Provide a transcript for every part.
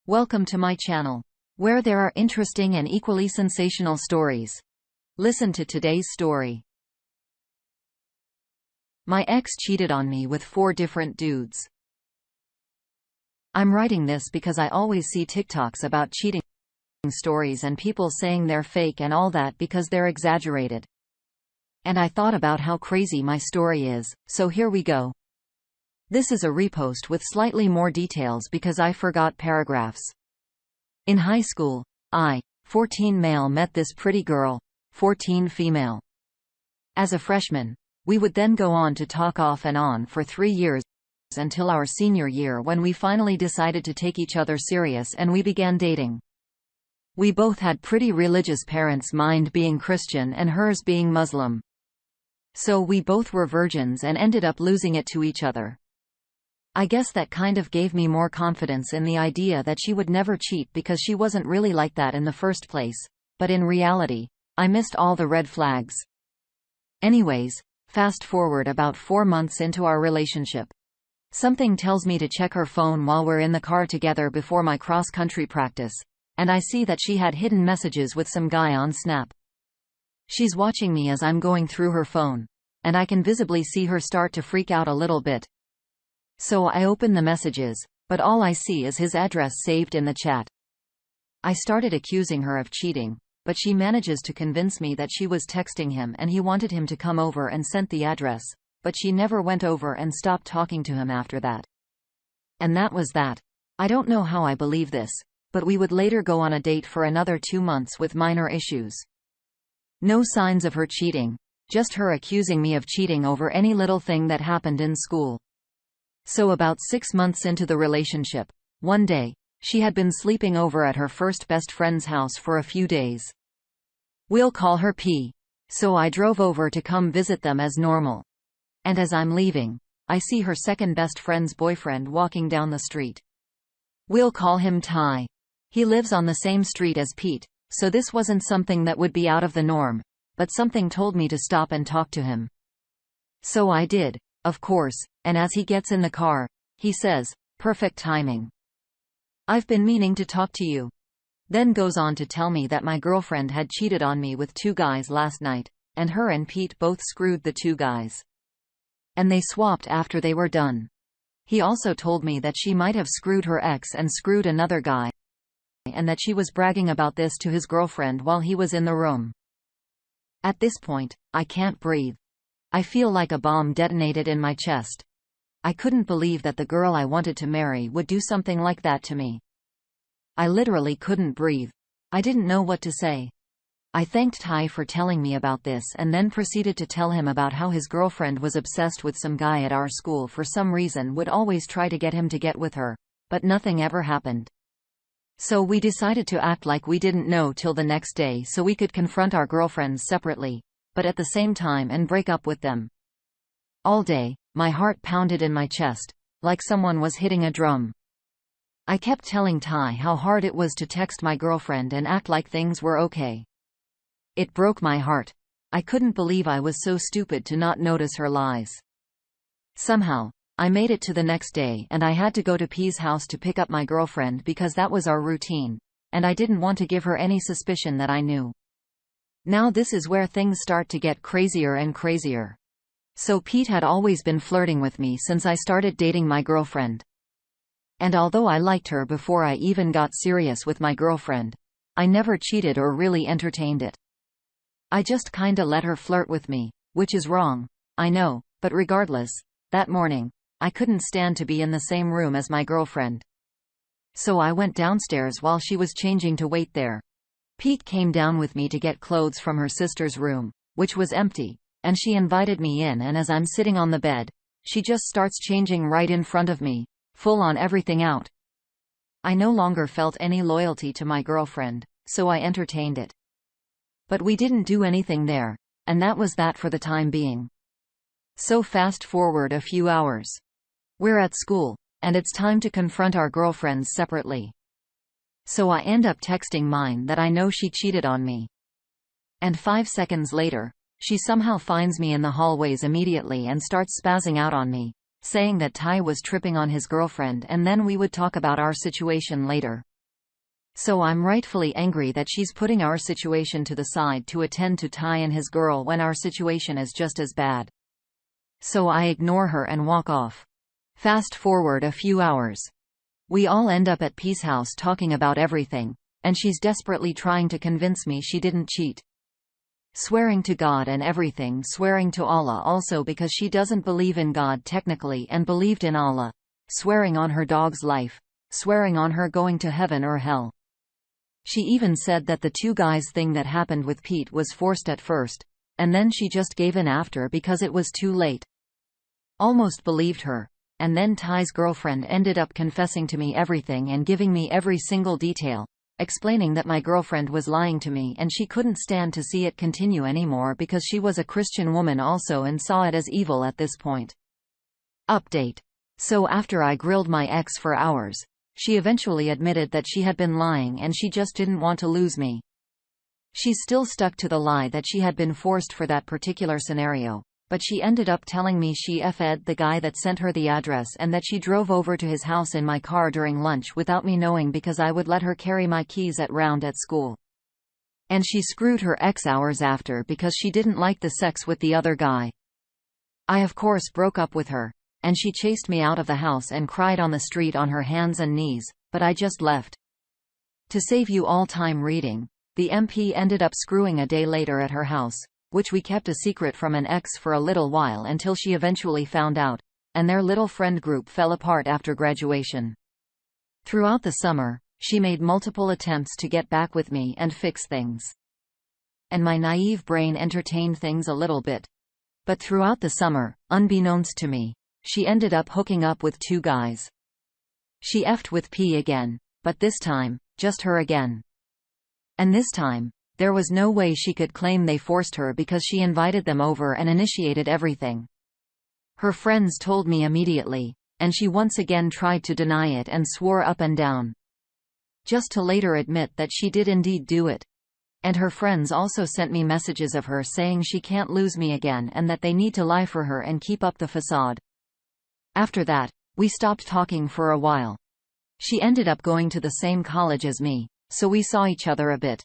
Welcome to my channel, where there are interesting and equally sensational stories. Listen to today's story. My ex cheated on me with 4 different dudes. I'm writing this because I always see TikToks about cheating stories and people saying they're fake and all that because they're exaggerated. And I thought about how crazy my story is, so here we go. This is a repost with slightly more details because I forgot paragraphs. In high school, I, 14 male, met this pretty girl, 14 female. As a freshman, we would then go on to talk off and on for 3 years until our senior year when we finally decided to take each other serious and we began dating. We both had pretty religious parents, mine being Christian and hers being Muslim. So we both were virgins and ended up losing it to each other. I guess that kind of gave me more confidence in the idea that she would never cheat because she wasn't really like that in the first place, but in reality, I missed all the red flags. Anyways, fast forward about 4 months into our relationship. Something tells me to check her phone while we're in the car together before my cross-country practice, and I see that she had hidden messages with some guy on Snap. She's watching me as I'm going through her phone, and I can visibly see her start to freak out a little bit. So I open the messages, but all I see is his address saved in the chat. I started accusing her of cheating, but she manages to convince me that she was texting him and he wanted him to come over and sent the address, but she never went over and stopped talking to him after that. And that was that. I don't know how I believe this, but we would later go on a date for another 2 months with minor issues. No signs of her cheating, just her accusing me of cheating over any little thing that happened in school. So about 6 months into the relationship, one day, she had been sleeping over at her first best friend's house for a few days. We'll call her P. So I drove over to come visit them as normal. And as I'm leaving, I see her second best friend's boyfriend walking down the street. We'll call him Ty. He lives on the same street as Pete, so this wasn't something that would be out of the norm, but something told me to stop and talk to him. So I did, of course, and as he gets in the car, he says, "Perfect timing. I've been meaning to talk to you." Then goes on to tell me that my girlfriend had cheated on me with 2 guys last night, and her and Pete both screwed the 2 guys. And they swapped after they were done. He also told me that she might have screwed her ex and screwed another guy, and that she was bragging about this to his girlfriend while he was in the room. At this point, I can't breathe. I feel like a bomb detonated in my chest. I couldn't believe that the girl I wanted to marry would do something like that to me. I literally couldn't breathe. I didn't know what to say. I thanked Ty for telling me about this and then proceeded to tell him about how his girlfriend was obsessed with some guy at our school for some reason, would always try to get him to get with her, but nothing ever happened. So we decided to act like we didn't know till the next day so we could confront our girlfriends separately, but at the same time, and break up with them. All day, my heart pounded in my chest, like someone was hitting a drum. I kept telling Ty how hard it was to text my girlfriend and act like things were okay. It broke my heart. I couldn't believe I was so stupid to not notice her lies. Somehow, I made it to the next day and I had to go to P's house to pick up my girlfriend because that was our routine, and I didn't want to give her any suspicion that I knew. Now this is where things start to get crazier and crazier. So Pete had always been flirting with me since I started dating my girlfriend. And although I liked her before I even got serious with my girlfriend, I never cheated or really entertained it. I just kinda let her flirt with me, which is wrong, I know, but regardless, that morning, I couldn't stand to be in the same room as my girlfriend. So I went downstairs while she was changing to wait there. Pete came down with me to get clothes from her sister's room, which was empty, and she invited me in, and as I'm sitting on the bed, she just starts changing right in front of me, full on everything out. I no longer felt any loyalty to my girlfriend, so I entertained it. But we didn't do anything there, and that was that for the time being. So fast forward a few hours. We're at school, and it's time to confront our girlfriends separately. So I end up texting mine that I know she cheated on me. And 5 seconds later, she somehow finds me in the hallways immediately and starts spazzing out on me, saying that Ty was tripping on his girlfriend and then we would talk about our situation later. So I'm rightfully angry that she's putting our situation to the side to attend to Ty and his girl when our situation is just as bad. So I ignore her and walk off. Fast forward a few hours. We all end up at P's house talking about everything, and she's desperately trying to convince me she didn't cheat. Swearing to God and everything, swearing to Allah also because she doesn't believe in God technically and believed in Allah. Swearing on her dog's life. Swearing on her going to heaven or hell. She even said that the two guys thing that happened with Pete was forced at first, and then she just gave in after because it was too late. Almost believed her, and then Ty's girlfriend ended up confessing to me everything and giving me every single detail, explaining that my girlfriend was lying to me and she couldn't stand to see it continue anymore because she was a Christian woman also and saw it as evil at this point. Update. So after I grilled my ex for hours, she eventually admitted that she had been lying and she just didn't want to lose me. She's still stuck to the lie that she had been forced for that particular scenario, but she ended up telling me she F'd the guy that sent her the address and that she drove over to his house in my car during lunch without me knowing because I would let her carry my keys at school. And she screwed her ex hours after because she didn't like the sex with the other guy. I of course broke up with her, and she chased me out of the house and cried on the street on her hands and knees, but I just left. To save you all time reading, the MP ended up screwing a day later at her house, which we kept a secret from an ex for a little while until she eventually found out, and their little friend group fell apart after graduation. Throughout the summer, she made multiple attempts to get back with me and fix things. And my naive brain entertained things a little bit. But throughout the summer, unbeknownst to me, she ended up hooking up with two guys. She effed with P again, but this time, just her again. And this time, there was no way she could claim they forced her because she invited them over and initiated everything. Her friends told me immediately, and she once again tried to deny it and swore up and down. Just to later admit that she did indeed do it. And her friends also sent me messages of her saying she can't lose me again and that they need to lie for her and keep up the facade. After that, we stopped talking for a while. She ended up going to the same college as me, so we saw each other a bit.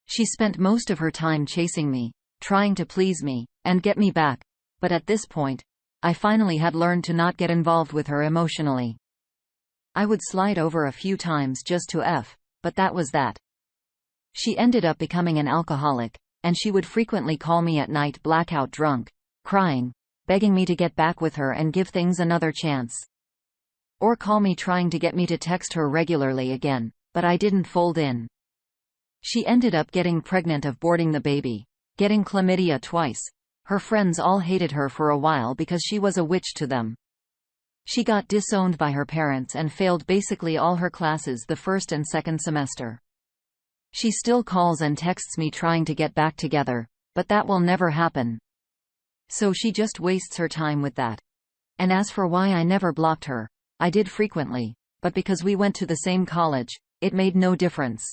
She spent most of her time chasing me, trying to please me, and get me back, but at this point, I finally had learned to not get involved with her emotionally. I would slide over a few times just to F, but that was that. She ended up becoming an alcoholic, and she would frequently call me at night blackout drunk, crying, begging me to get back with her and give things another chance. Or call me trying to get me to text her regularly again, but I didn't fold in. She ended up getting pregnant, aborting the baby, getting chlamydia twice. Her friends all hated her for a while because she was a witch to them. She got disowned by her parents and failed basically all her classes the first and second semester. She still calls and texts me trying to get back together, but that will never happen. So she just wastes her time with that. And as for why I never blocked her, I did frequently, but because we went to the same college, it made no difference.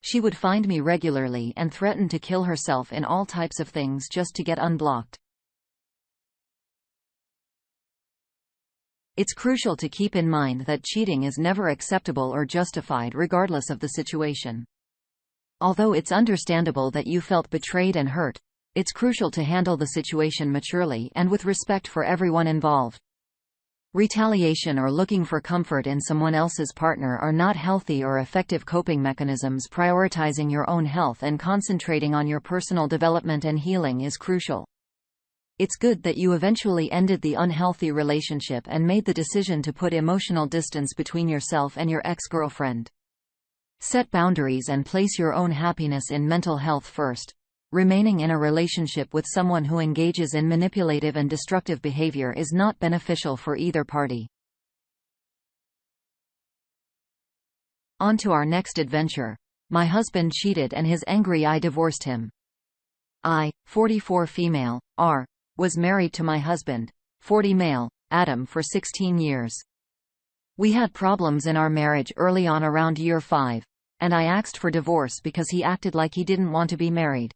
She would find me regularly and threaten to kill herself in all types of things just to get unblocked. It's crucial to keep in mind that cheating is never acceptable or justified regardless of the situation. Although it's understandable that you felt betrayed and hurt, it's crucial to handle the situation maturely and with respect for everyone involved. Retaliation or looking for comfort in someone else's partner are not healthy or effective coping mechanisms. Prioritizing your own health and concentrating on your personal development and healing is crucial. It's good that you eventually ended the unhealthy relationship and made the decision to put emotional distance between yourself and your ex-girlfriend. Set boundaries and place your own happiness in mental health first. Remaining in a relationship with someone who engages in manipulative and destructive behavior is not beneficial for either party. On to our next adventure. My husband cheated and his angry I divorced him. I, 44 female, R, was married to my husband, 40 male, Adam, for 16 years. We had problems in our marriage early on around year 5, and I asked for divorce because he acted like he didn't want to be married.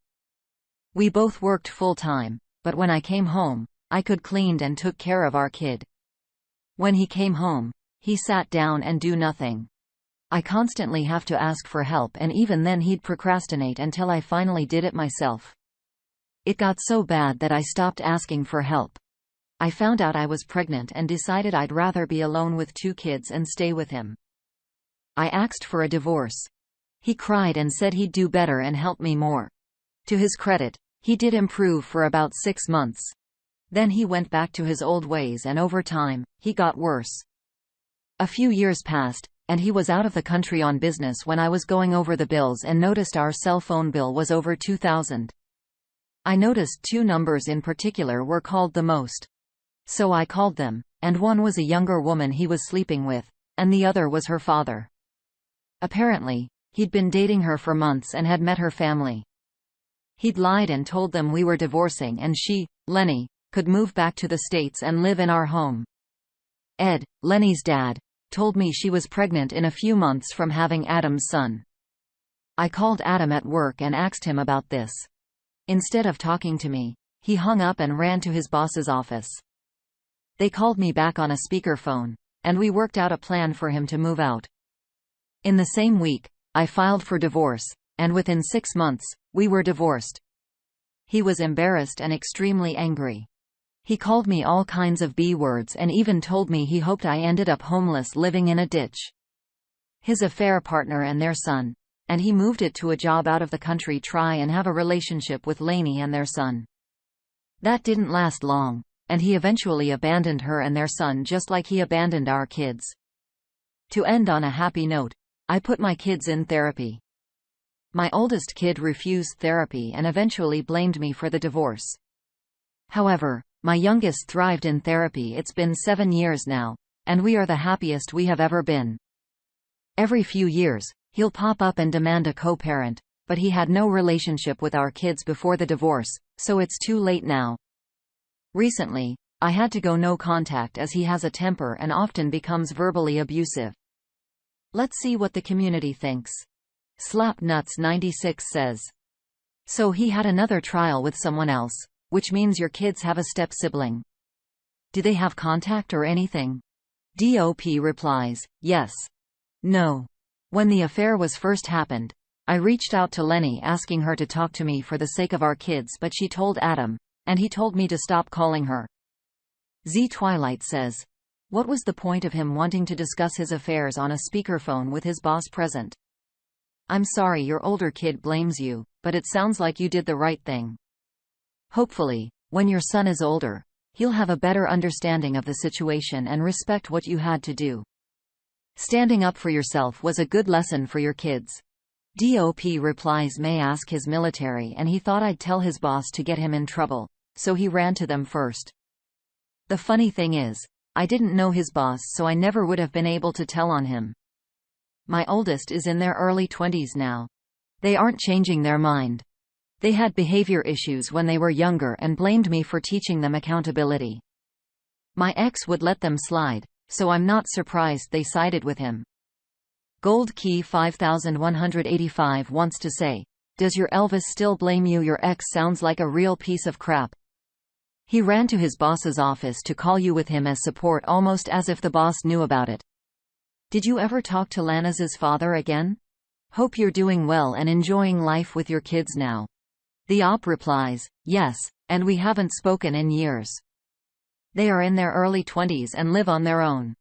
We both worked full-time, but when I came home, I could cleaned and took care of our kid. When he came home, he sat down and do nothing. I constantly have to ask for help, and even then he'd procrastinate until I finally did it myself. It got so bad that I stopped asking for help. I found out I was pregnant and decided I'd rather be alone with 2 kids and stay with him. I asked for a divorce. He cried and said he'd do better and help me more. To his credit, he did improve for about 6 months. Then he went back to his old ways, and over time, he got worse. A few years passed, and he was out of the country on business when I was going over the bills and noticed our cell phone bill was over $2,000. I noticed 2 numbers in particular were called the most. So I called them, and one was a younger woman he was sleeping with, and the other was her father. Apparently, he'd been dating her for months and had met her family. He'd lied and told them we were divorcing and she, Lenny, could move back to the States and live in our home. Ed, Lenny's dad, told me she was pregnant in a few months from having Adam's son. I called Adam at work and asked him about this. Instead of talking to me, he hung up and ran to his boss's office. They called me back on a speakerphone, and we worked out a plan for him to move out. In the same week, I filed for divorce, and within 6 months, we were divorced. He was embarrassed and extremely angry. He called me all kinds of B words and even told me he hoped I ended up homeless living in a ditch. His affair partner and their son, and he moved it to a job out of the country, try and have a relationship with Lainey and their son. That didn't last long, and he eventually abandoned her and their son just like he abandoned our kids. To end on a happy note, I put my kids in therapy. My oldest kid refused therapy and eventually blamed me for the divorce. However, my youngest thrived in therapy. It's been 7 years now, and we are the happiest we have ever been. Every few years, he'll pop up and demand a co-parent, but he had no relationship with our kids before the divorce, so it's too late now. Recently, I had to go no contact as he has a temper and often becomes verbally abusive. Let's see what the community thinks. Slapnuts96 says. So he had another trial with someone else, which means your kids have a step-sibling. Do they have contact or anything? DOP replies, yes. No. When the affair was first happened, I reached out to Lenny asking her to talk to me for the sake of our kids, but she told Adam, and he told me to stop calling her. Z Twilight says, what was the point of him wanting to discuss his affairs on a speakerphone with his boss present? I'm sorry your older kid blames you, but it sounds like you did the right thing. Hopefully, when your son is older, he'll have a better understanding of the situation and respect what you had to do. Standing up for yourself was a good lesson for your kids. DOP replies, may ask his military, and he thought I'd tell his boss to get him in trouble, so he ran to them first. The funny thing is, I didn't know his boss, so I never would have been able to tell on him. My oldest is in their early 20s now. They aren't changing their mind. They had behavior issues when they were younger and blamed me for teaching them accountability. My ex would let them slide, so I'm not surprised they sided with him. Gold Key 5185 wants to say, does your Elvis still blame you? Your ex sounds like a real piece of crap. He ran to his boss's office to call you with him as support, almost as if the boss knew about it. Did you ever talk to Lanaz's father again? Hope you're doing well and enjoying life with your kids now. The op replies, yes, and we haven't spoken in years. They are in their early 20s and live on their own.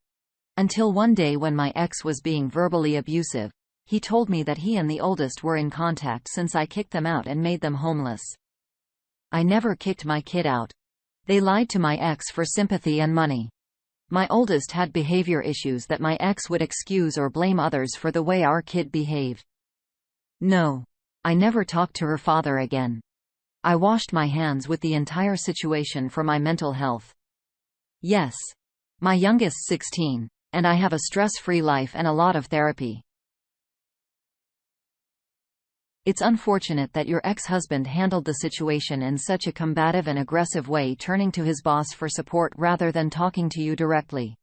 Until one day when my ex was being verbally abusive, he told me that he and the oldest were in contact since I kicked them out and made them homeless. I never kicked my kid out. They lied to my ex for sympathy and money. My oldest had behavior issues that my ex would excuse or blame others for the way our kid behaved. No. I never talked to her father again. I washed my hands with the entire situation for my mental health. Yes. My youngest's 16, and I have a stress-free life and a lot of therapy. It's unfortunate that your ex-husband handled the situation in such a combative and aggressive way, turning to his boss for support rather than talking to you directly.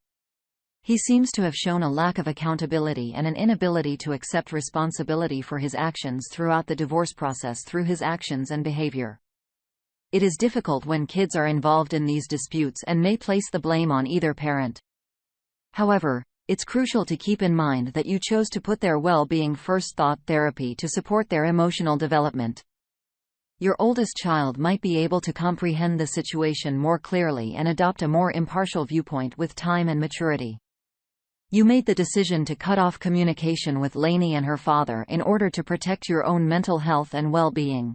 He seems to have shown a lack of accountability and an inability to accept responsibility for his actions throughout the divorce process through his actions and behavior. It is difficult when kids are involved in these disputes and may place the blame on either parent. However, It's crucial to keep in mind that you chose to put their well-being first. Therapy to support their emotional development. Your oldest child might be able to comprehend the situation more clearly and adopt a more impartial viewpoint with time and maturity. You made the decision to cut off communication with Lainey and her father in order to protect your own mental health and well-being.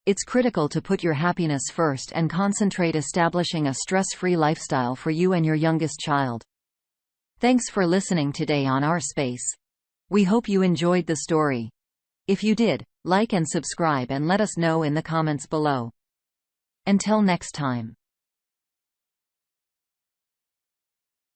It's critical to put your happiness first and concentrate establishing a stress-free lifestyle for you and your youngest child. Thanks for listening today on Our Space. We hope you enjoyed the story. If you did, like and subscribe and let us know in the comments below. Until next time.